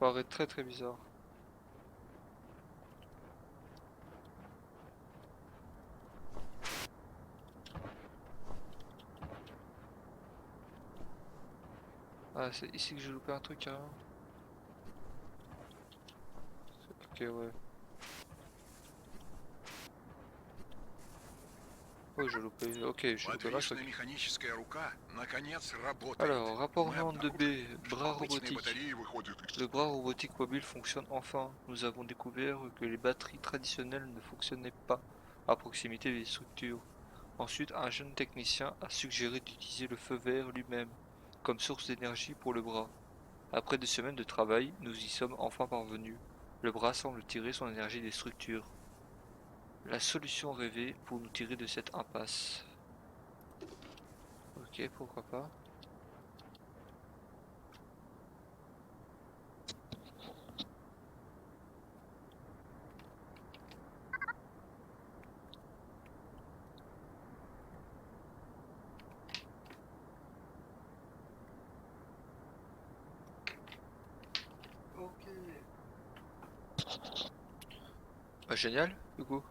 paraît très très bizarre. Ah, c'est ici que j'ai loupé un truc, hein. Ok, ouais. Oh, j'ai loupé. Ok, j'ai loupé ma Подвижная truc. механическая рука наконец работает. Alors, rapport Мы géant обнаружили, 2B, что bras обычные robotique. батареи выходят из Le bras строя. robotique mobile fonctionne enfin. Nous avons découvert que les batteries traditionnelles ne fonctionnaient pas à proximité des structures. Ensuite, un jeune technicien a suggéré d'utiliser le feu vert lui-même comme source d'énergie pour le bras. Après des semaines de travail, nous y sommes enfin parvenus. Le bras semble tirer son énergie des structures. La solution rêvée pour nous tirer de cette impasse. Ok, pourquoi pas. Ok. Bah, génial, du coup.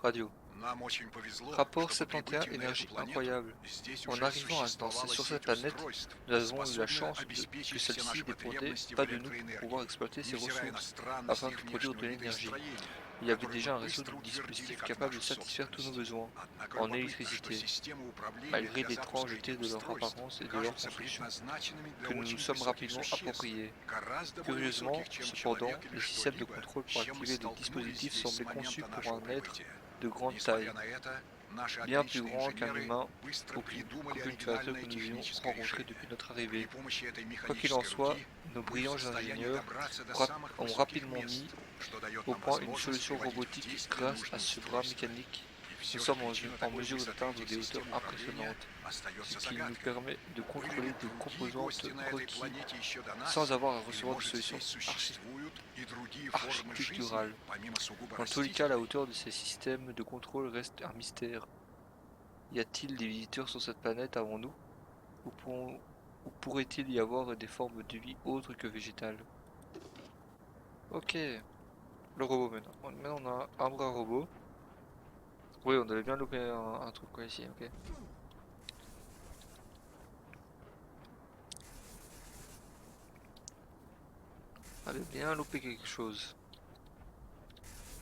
Radio. Нам очень повезло, Rapport что по 71, прибытию на эту énergie планету incroyable. здесь En уже arrivant существовала sur cette сеть planète, устройств, nous avons eu la способная chance que обеспечить все celle-ci наши dépendait потребности в pas de nous pour pouvoir электроэнергии, exploiter ses невзирая на ressources странность afin de их produire внешнего de вида и l'énergie. строения, Il y avait которые мы déjà un réseau de быстро утвердили dispositifs как capables de нашу satisfaire tous nos собственность. besoins Однако en любопытно, что électricité, системы управления malgré для запуска l'étrangeté этих de leur устройств apparence et de leur кажутся construction, предназначенными для que nous nous очень sommes высоких rapidement существ, appropriés. гораздо более Curieusement, высоких, чем cependant, человек или les systèmes de что-либо, contrôle с pour чем мы activer le столкнулись dispositif здесь с semblaient conçus момента pour нашего un être прибытия. de grande Несмотря taille, на это, наши bien plus отличные grand qu'un инженеры humain, быстро aucune, придумали qu'aucune créature оригинальное que nous ayons техническое rencontrée решение. depuis notre При arrivée. помощи этой Quoi qu'il en механической soit, руки nos мы в brillants состоянии ingénieurs добраться до самых ont высоких rapidement мест, mis что дает au нам point une возможность solution приводить в robotique действие grâce à нужные ce bras устройства. mécanique. И Nous все же sommes причина en такой mesure высоты d'atteindre этих des hauteurs систем управления impressionnantes, ce остается qui nous загадкой. permet de Были ли contrôler des другие composantes гости на этой requis планете еще до sans нас? avoir à Или, recevoir de может, solutions здесь существуют и другие формы жизни, architecturales. помимо сугубо Dans tous les cas, la растительной? hauteur de ces systèmes de contrôle reste un mystère. Y a-t-il des visiteurs sur cette planète avant nous? Ou pourrait-il y avoir des formes de vie autres que végétales? Ok, le robot maintenant. Maintenant on a un bras robot. Oui, on avait bien loupé un truc quoi ici, ok. On avait bien loupé quelque chose.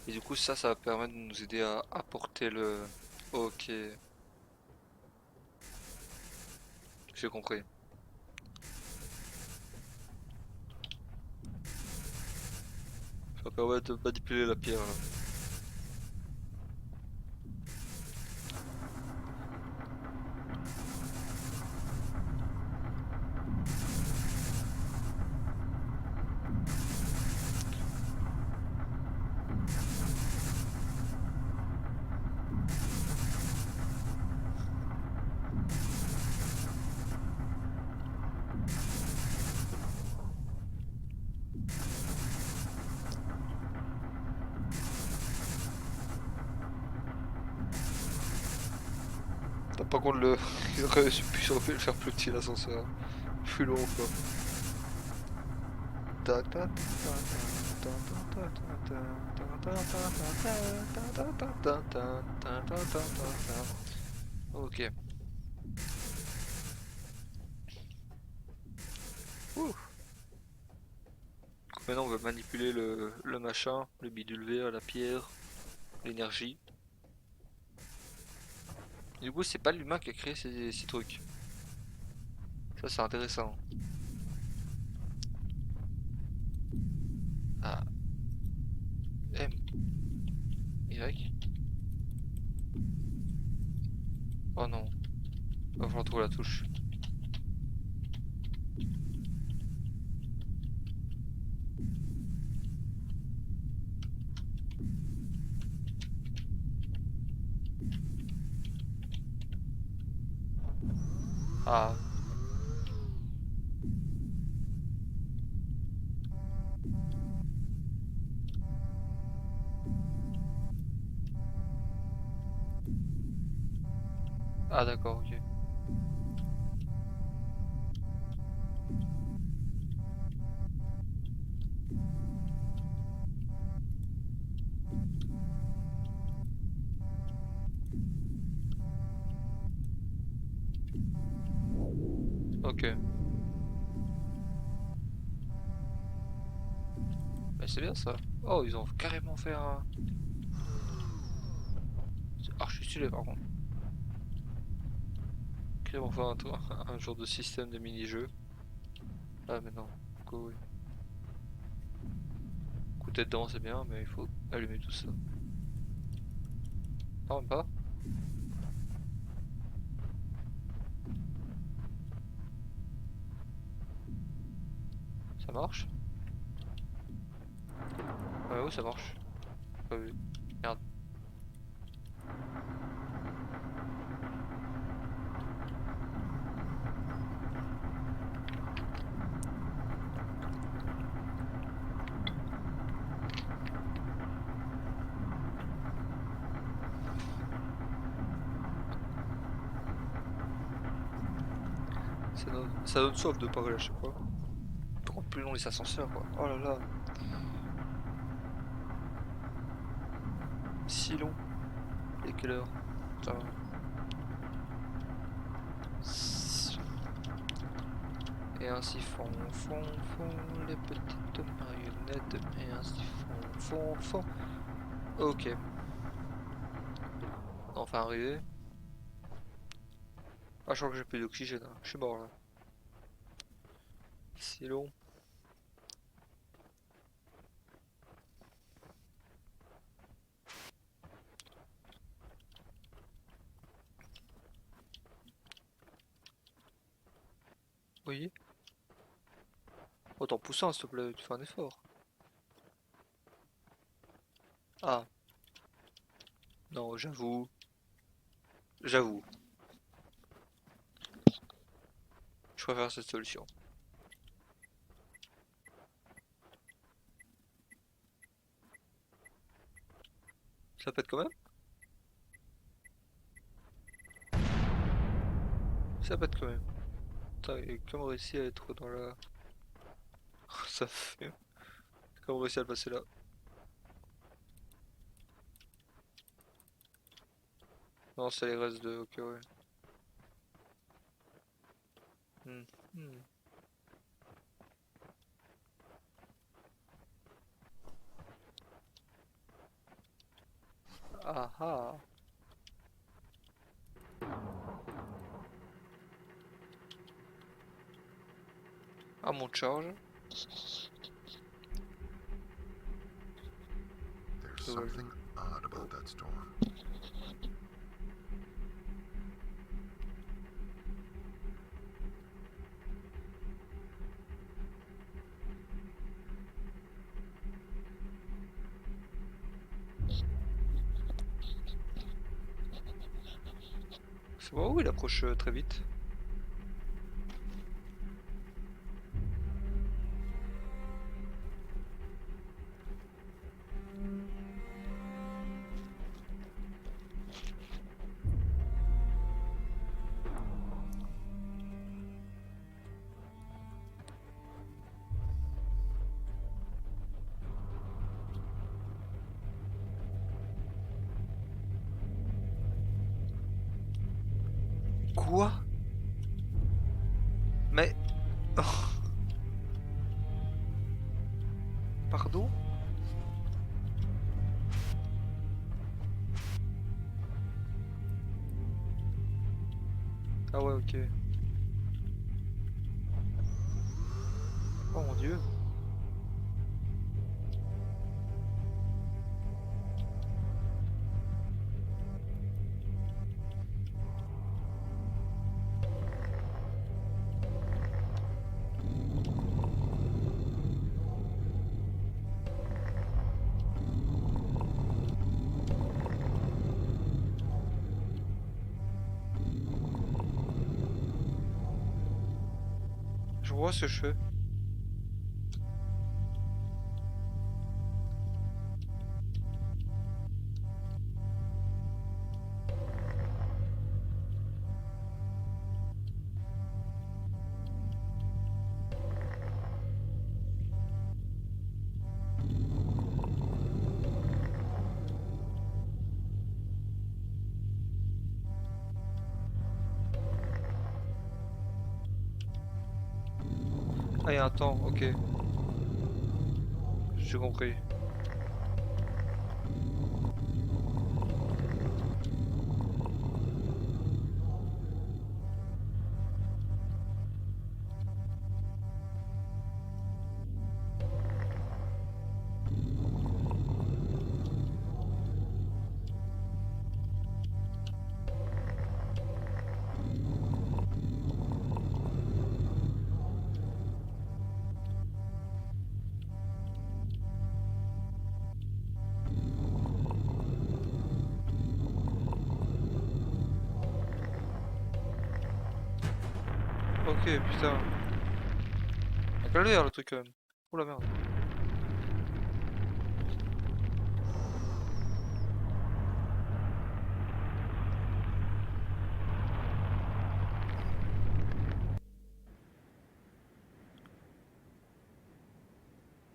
Et du coup ça va permettre de nous aider à apporter le... Ok, j'ai compris. Ça va permettre de manipuler la pierre là. T'as pas contre le... Il aurait pu le faire plus petit l'ascenseur. Plus long quoi. Ok. Ouh. Maintenant on va manipuler le machin, le bidule vert, la pierre, l'énergie. Du coup c'est pas l'humain qui a créé ces trucs. Ça c'est intéressant. Ah, M, Y. Oh non, va falloir trouver la touche. Ah, ah d'accord, ok. Ok. Mais c'est bien ça. Oh, ils ont carrément fait un... C'est archi stylé par contre. Carrément fait un genre de système de mini-jeu. Ah mais non. Cool. Coup de tête dedans c'est bien, mais il faut allumer tout ça. Non, même pas. Ça marche? Ouais, ouais, ça marche. Pas vu. Merde. Ça donne soif de parler à chaque fois. Par contre, plus long les ascenseurs, quoi. Oh là là. Si long. Et quelle heure? Putain. Et ainsi font les petites marionnettes. Et ainsi font. Ok. On est enfin arrivé. Ah, je crois que j'ai plus d'oxygène, hein. Je suis mort là. Si long. Oui. Oh, t'en pousse un, s'il te plaît, tu fais un effort. Ah, non, j'avoue. J'avoue. Je préfère cette solution. Ça pète quand même? Ça pète quand même. Putain, et comment réussi à être dans la... Ça fait... Comment réussi à le passer là? Non, c'est les restes de... Ok, ouais. Hmm. Hmm. Ah ah. Ah, mon charge. There's Ouais, something odd about that storm. C'est moi où il approche très vite? Quoi? Mais... Pardon? Ah ouais, ok. Oh mon dieu. Je vois ce que je fais. Ah, il y a un temps, ok. J'ai compris. Ok, putain. Un calvaire le truc quand même. Oh la merde.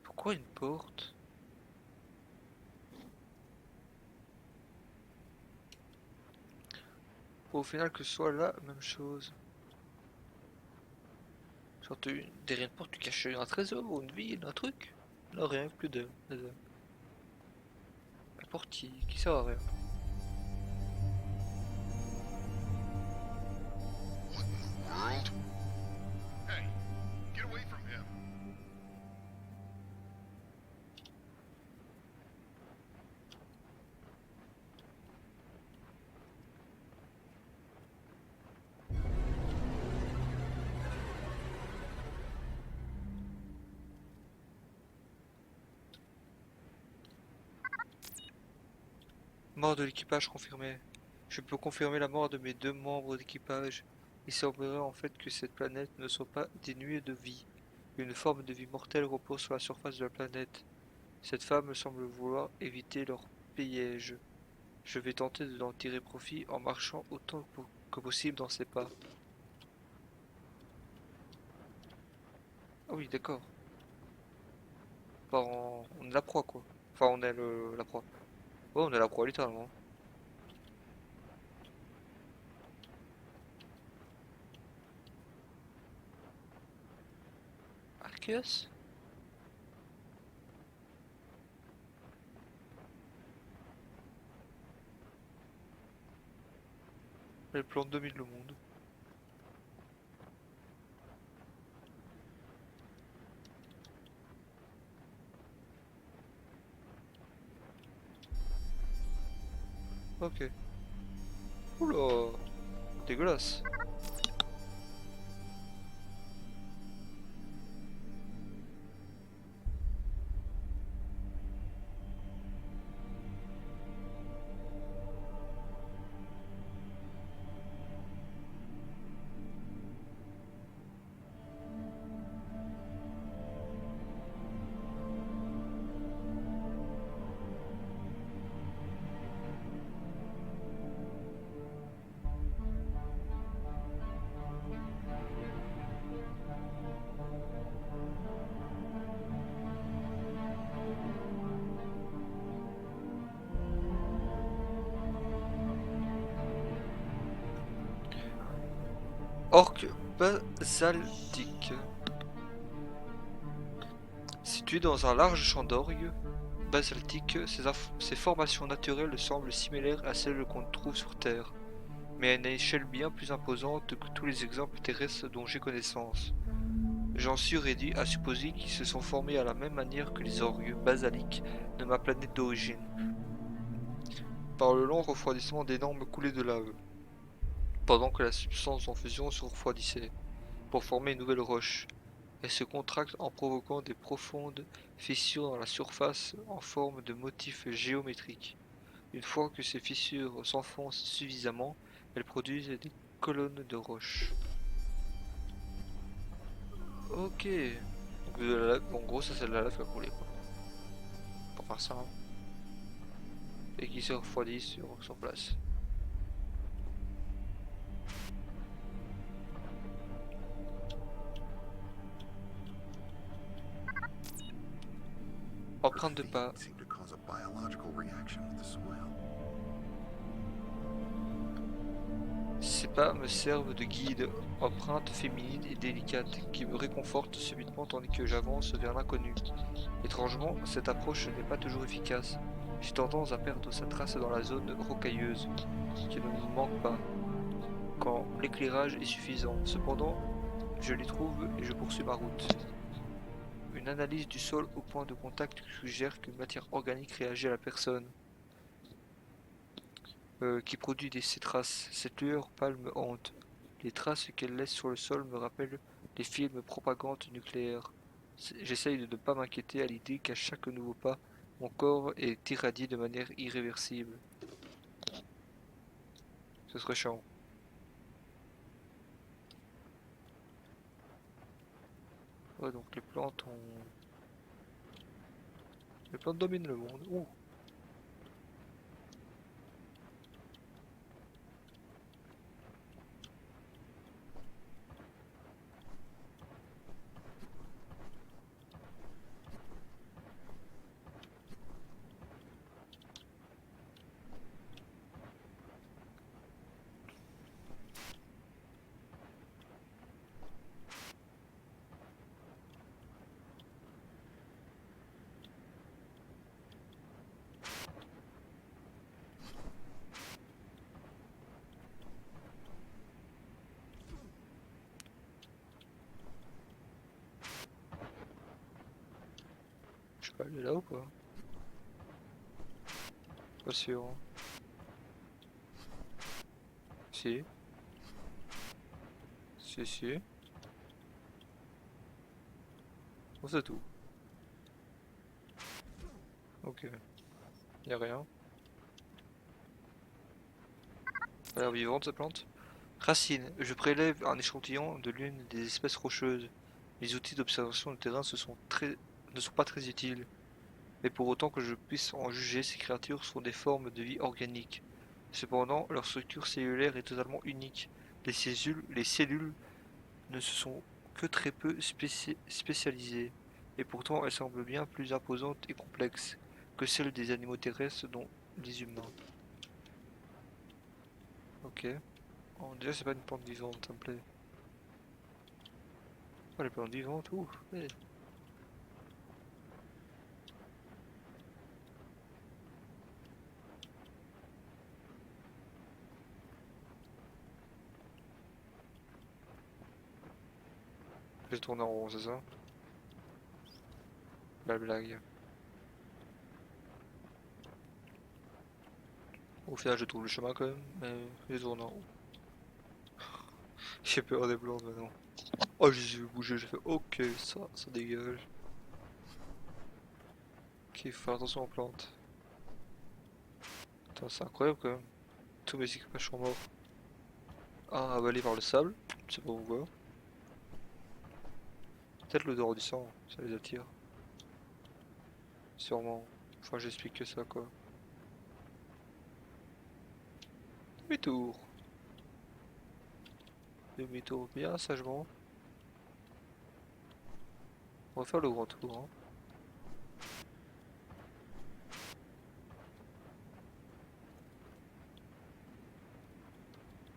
Pourquoi une porte? Au final que ce soit la même chose. Genre derrière une porte tu caches un trésor ou une ville, un truc? Non rien, plus de. La porte qui sert à rien. What in the world? Hey, get away from him. Mort de l'équipage confirmée. Je peux confirmer la mort de mes 2 membres d'équipage. Il semblerait en fait que cette planète ne soit pas dénuée de vie. Une forme de vie mortelle repose sur la surface de la planète. Cette femme semble vouloir éviter leur piège. Je vais tenter d'en tirer profit en marchant autant que possible dans ses pas. Ah oui, d'accord. Enfin, on est la proie, quoi. Enfin, on est la proie. Ouais, on est la proie, littéralement. Arceus? Elle plante 2000 le monde. Ok. Oula, dégueulasse. Orque basaltique. Situé dans un large champ d'orgue basaltique, ces formations naturelles semblent similaires à celles qu'on trouve sur Terre, mais à une échelle bien plus imposante que tous les exemples terrestres dont j'ai connaissance. J'en suis réduit à supposer qu'ils se sont formés à la même manière que les orgues basaliques de ma planète d'origine, par le long refroidissement d'énormes coulées de lave, pendant que la substance en fusion se refroidissait, pour former une nouvelle roche. Elle se contracte en provoquant des profondes fissures dans la surface en forme de motifs géométriques. Une fois que ces fissures s'enfoncent suffisamment, elles produisent des colonnes de roches. Ok. Donc, en gros, ça c'est de la lave qui a coulé, quoi. Pour faire ça. Et qui se refroidit sur place. Empreinte de pas. Graphene seemed to cause a biological reaction with the soil. C'est pas me servent de guide, empreinte féminine et délicate, qui me réconforte subitement tandis que j'avance vers l'inconnu. Étrangement, cette approche n'est pas toujours efficace. J'ai tendance à perdre sa trace dans la zone rocailleuse, qui ne me manque pas, quand l'éclairage est suffisant. Cependant, je les trouve et je poursuis ma route. Une analyse du sol au point de contact suggère qu'une matière organique réagit à la personne, qui produit ces traces. Cette lueur pâle me hante. Les traces qu'elle laisse sur le sol me rappellent les films propagande nucléaire. J'essaye de ne pas m'inquiéter à l'idée qu'à chaque nouveau pas, mon corps est irradié de manière irréversible. Ce serait chiant. Ouais, donc les plantes ont... Les plantes dominent le monde. Ouh. Je peux aller là ou pas? Pas sûr. Hein. Si. Si, si. Bon, c'est tout. Ok. Y'a rien. Elle a l'air vivante cette plante. Racine. Je prélève un échantillon de l'une des espèces rocheuses. Les outils d'observation de terrain ne sont pas très utiles. Mais pour autant que je puisse en juger, ces créatures sont des formes de vie organique. Cependant, leur structure cellulaire est totalement unique. Les cellules ne se sont que très peu spécialisées, et pourtant elles semblent bien plus imposantes et complexes que celles des animaux terrestres dont les humains. Ok. Oh, déjà c'est pas une plante vivante, ça me plaît. Oh les plantes vivantes, ouh, ouais. Je tourne en rond, c'est ça? La blague. Au final je trouve le chemin quand même, mais je tourne en rond. J'ai peur des plantes maintenant. Oh j'ai vu bouger, j'ai fait ok ça dégage. Ok, faut faire attention aux plantes. Putain, c'est incroyable quand même. Tous mes équipages sont morts. Ah, avalé par le sable, je sais pas pourquoi. Peut-être l'odeur du sang, ça les attire. Sûrement. Enfin, j'explique que ça quoi. Demi-tour. Demi-tour bien sagement. On va faire le grand tour. Hein.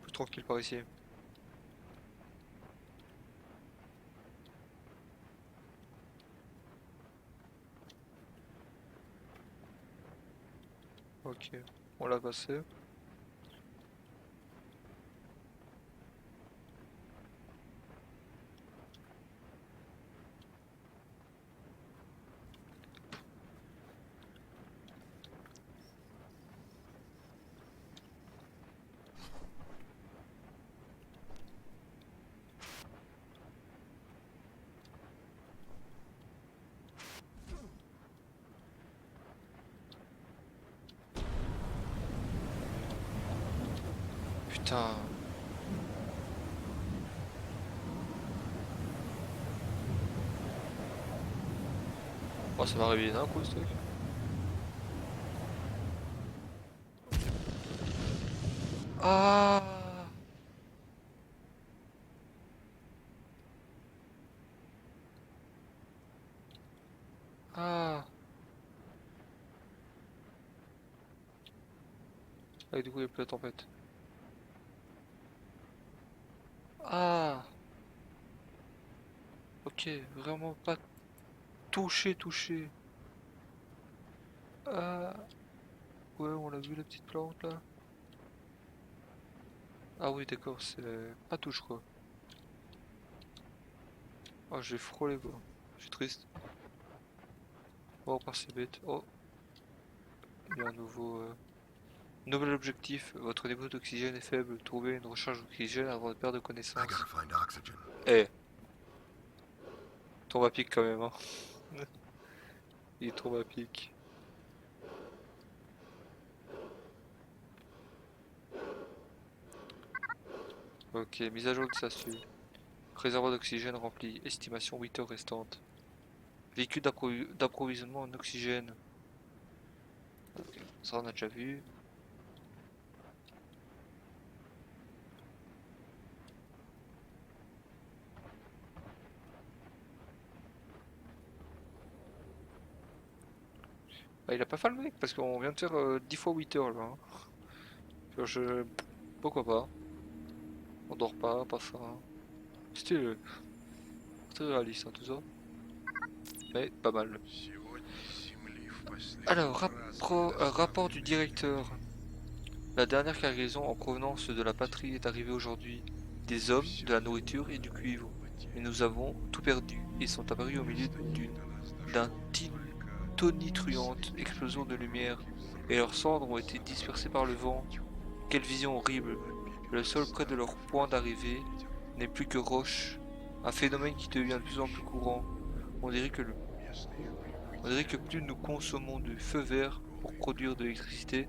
Plus tranquille par ici. Ok, on l'a passé. Putain. Oh, ça va arriver d'un coup ce truc. Ah. Ah. Ah, du coup, il y a plus la tempête. Ah, ok, vraiment pas touché. Ah, ouais, on l'a vu la petite plante là. Ah oui, d'accord, c'est pas touche quoi. Ah, j'ai frôlé quoi. Je suis triste. Oh, par ces bêtes. Oh, il y a un nouvel objectif. Votre niveau d'oxygène est faible. Trouvez une recharge d'oxygène avant de perdre I connaissance. gotta find oxygen. Eh, tombe à pic quand même, hein. Il tombe à pic. Ok, mise à jour de statut. Réservoir d'oxygène rempli. Estimation 8 heures restantes. Véhicule d'approvisionnement en oxygène. Ok, ça on a déjà vu. Ah, il a pas fait le mec parce qu'on vient de faire 10 fois 8 heures là, hein. Genre, pourquoi pas? On dort pas ça, hein. C'était très réaliste hein, tout ça. Mais pas mal. Сегодня с Земли в последний Alors, раз rapport доставили du материалы. directeur. La dernière cargaison en provenance de la patrie est arrivée aujourd'hui. Des hommes, de la nourriture et du cuivre. Mais nous avons tout perdu et sont apparus au milieu d'un tonitruante explosion de lumière. Et leurs cendres ont été dispersées par le vent. Quelle vision horrible! Le sol près de leur point d'arrivée n'est plus que roche, un phénomène qui devient de plus en plus courant. On dirait que, on dirait que plus nous consommons du feu vert pour produire de l'électricité,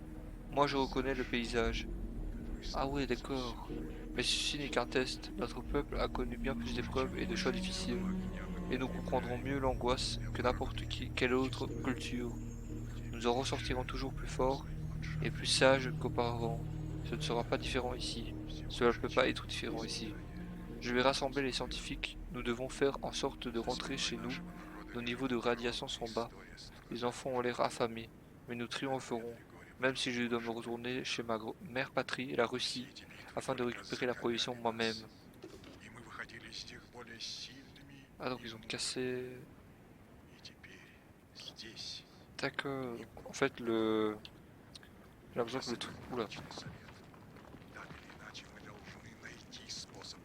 moi je reconnais le paysage. Ah ouais, d'accord. Mais ceci n'est qu'un test. Notre peuple a connu bien plus d'épreuves et de choix difficiles, et nous comprendrons mieux l'angoisse que quelle autre culture. Nous en ressortirons toujours plus forts et plus sages qu'auparavant. Ce ne sera pas différent ici. Cela ne peut pas être différent ici. Je vais rassembler les scientifiques. Nous devons faire en sorte de rentrer chez nous. Nos niveaux de radiation sont bas. Les enfants ont l'air affamés. Mais nous triompherons. Même si je dois me retourner chez ma mère patrie, la Russie, afin de récupérer la provision moi-même. И мы выходили из них более сильными Ah donc и ils ont мудрыми. cassé... И теперь здесь D'accord. En fait le... J'ai l'impression que le truc... Oula. законодательный совет. Так или иначе мы должны найти способ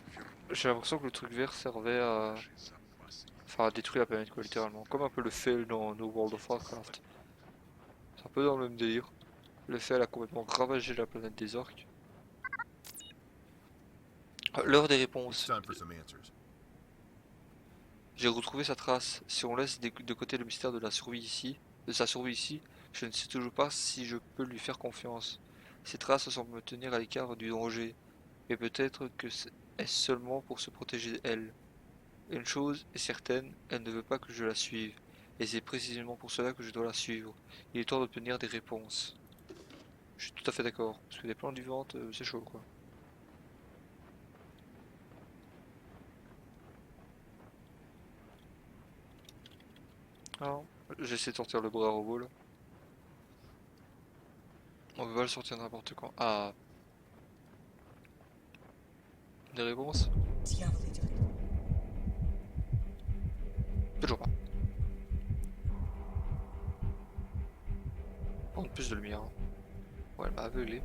J'ai вернуть l'impression que le truc vert servait à... наши запасы Enfin à détruire la planète quoi littéralement. Comme un peu le fail dans No World of Warcraft. C'est un peu dans le même délire. Le fail a complètement ravagé la planète des orques. L'heure des It's réponses. time for some answers. J'ai retrouvé sa trace. Si on laisse de côté le mystère de la survie ici, de sa survie ici, je ne sais toujours pas si je peux lui faire confiance. Ces traces semblent me tenir à l'écart du danger, mais peut-être que est-ce seulement pour se protéger elle. Une chose est certaine, elle ne veut pas que je la suive, et c'est précisément pour cela que je dois la suivre. Il est temps d'obtenir des réponses. Je suis tout à fait d'accord, parce que des plantes vivantes, c'est chaud quoi. Alors, j'essaie de sortir le bras robot là. On peut pas le sortir n'importe quand. Ah, des réponses? Toujours pas. Oh, plus de lumière, hein. Ouais, elle m'a aveuglé.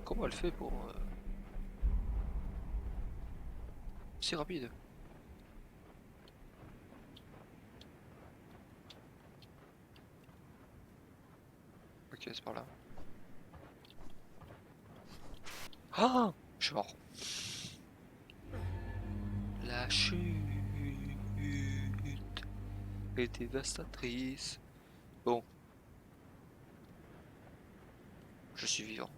Comment elle fait pour... Si rapide. Ok, c'est par là. Ah, je suis mort. La chute est dévastatrice. Bon, je suis vivant.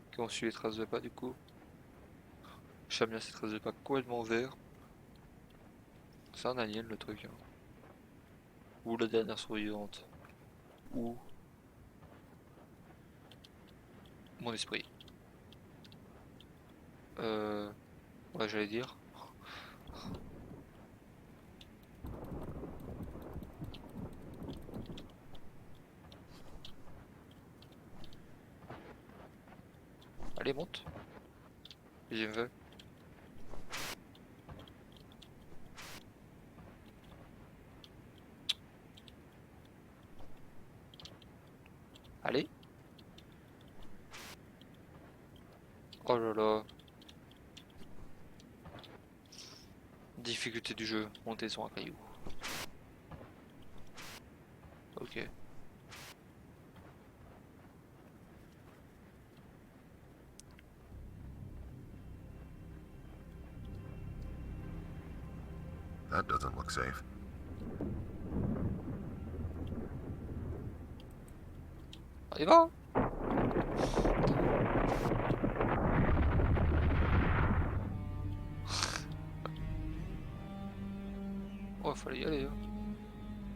Ok, on suit les traces de pas du coup. J'aime bien ces traces de pas complètement vert. C'est un alien le truc, hein. Ou la dernière survivante. Ou mon esprit. Ouais, j'allais dire. Allez, monte. Deuxième vague. Allez. Oh là là. Difficulté du jeu, monter sur un caillou. Ok. That doesn't look safe. On y va. Oh, fallait y aller. Hein.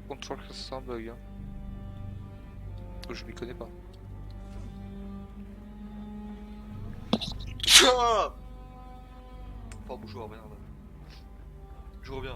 Contre, je crois que c'est un bug. Hein. Je m'y connais pas. Enfin, bonjour, merde. Je reviens.